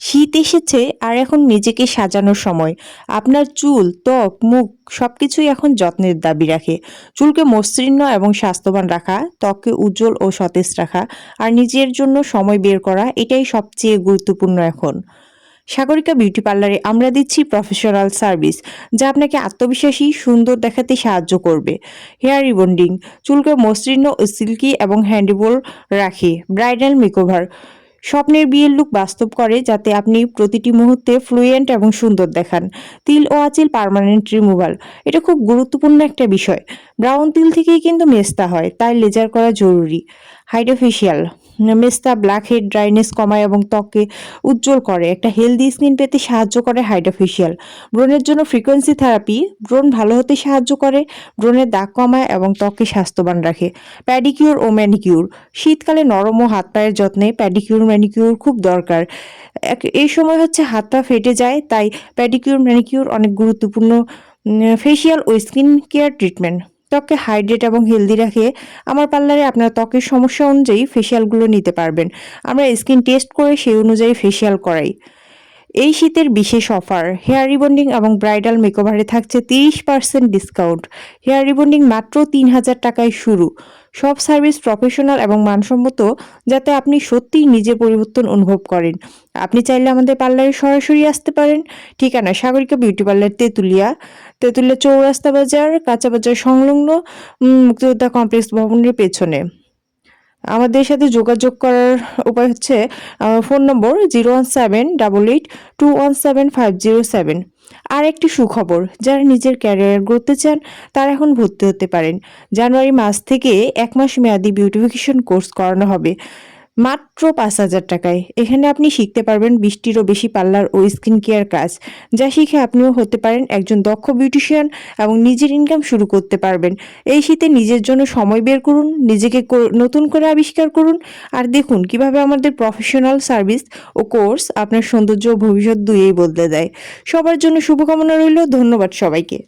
শীত এসেছে আর এখন নিজেকে সাজানোর সময়। আপনার চুল, ত্বক, মুখ সবকিছুই এখন যত্নের দাবি রাখে। চুলকে মসৃণ এবং স্বাস্থ্যবান রাখা, ত্বককে উজ্জ্বল ও সতেজ রাখা আর নিজের জন্য সময় বের করা এটাই সবচেয়ে গুরুত্বপূর্ণ এখন। সাগরিকা বিউটি পার্লারে আমরা দিচ্ছি প্রফেশনাল সার্ভিস যা আপনাকে আত্মবিশ্বাসী, সুন্দর দেখাতে সাহায্য করবে। হেয়ার রিবন্ডিং, চুলকে মসৃণ ও সিল্কি এবং হ্যান্ডেবল রাখে। ব্রাইডাল মেকওভার, স্বপ্নের বিয়ের লুক বাস্তব করে যাতে আপনি প্রতিটি মুহূর্তে ফ্লুয়েন্ট এবং সুন্দর দেখান। তিল ও আঁচিল পার্মানেন্ট রিমুভাল, এটা খুব গুরুত্বপূর্ণ একটা বিষয়। ব্রাউন তিল থেকেই কিন্তু মেস্তা হয়, তাই লেজার করা জরুরি। হাইড্রোফেশিয়াল, মেস্তা ব্ল্যাক হেড ড্রাইনেস কমায় এবং ত্বককে উজ্জ্বল করে। একটা হেলদি স্কিন পেতে সাহায্য করে হাইড্রোফেশিয়াল। ব্রণের জন্য ফ্রিকোয়েন্সি থেরাপি ব্রণ ভালো হতে সাহায্য করে, ব্রণের দাগ কমায় এবং ত্বককে স্বাস্থ্যবান রাখে। প্যাডিকিউর ও ম্যানিকিউর, শীতকালে নরম ও হাত পায়ের যত্নে প্যাডিকিউর ম্যানিকিউর খুব দরকার। এই সময় হচ্ছে হাত পা ফেটে যায়, তাই প্যাডিকিউর ম্যানিকিউর অনেক গুরুত্বপূর্ণ। ফেসিয়াল ও স্কিন কেয়ার ট্রিটমেন্ট, ত্বককে হাইড্রেট এবং হেলদি রাখে। আমার পার্লারে আপনার ত্বকের সমস্যা অনুযায়ী ফেসিয়ালগুলো নিতে পারবেন। আমরা স্কিন টেস্ট করে সেই অনুযায়ী ফেসিয়াল করাই। এই শীতের বিশেষ অফার, হেয়ার রিবন্ডিং এবং ব্রাইডাল মেকওভারে থাকছে 30% ডিসকাউন্ট। হেয়ার রিবন্ডিং মাত্র 3,000 টাকায় শুরু। সব সার্ভিস প্রফেশনাল এবং মানসম্মত, যাতে আপনি সত্যিই নিজের পরিবর্তন অনুভব করেন। আপনি চাইলে আমাদের পার্লারে সরাসরি আসতে পারেন। ঠিকানা সাগরিকা বিউটি পার্লার, তেঁতুলিয়া চৌরাস্তা বাজার, কাঁচা বাজার সংলগ্ন, মুক্তিযোদ্ধা কমপ্লেক্স ভবনের পেছনে। আমাদের সাথে যোগাযোগ করার উপায় হচ্ছে ফোন নম্বর 01788217507। আর একটি সুখবর, যারা নিজের ক্যারিয়ার গড়তে চান তারা এখন ভর্তি হতে পারেন। জানুয়ারি মাস থেকে 1 মাস মেয়াদি বিউটিফিকেশন কোর্স করানো হবে মাত্র 5,000 টাকায়। এখানে আপনি শিখতে পারবেন 20টিরও বেশি পার্লার ও স্কিন কেয়ার কাজ, যা শিখে আপনিও হতে পারেন একজন দক্ষ বিউটিশিয়ান এবং নিজের ইনকাম শুরু করতে পারবেন। এই শীতে নিজের জন্য সময় বের করুন, নিজেকে নতুন করে আবিষ্কার করুন আর দেখুন কিভাবে আমাদের প্রফেশনাল সার্ভিস ও কোর্স আপনার সৌন্দর্য ও ভবিষ্যৎ দুইয়েই বদলে দেয়। সবার জন্য শুভকামনা রইল। ধন্যবাদ সবাইকে।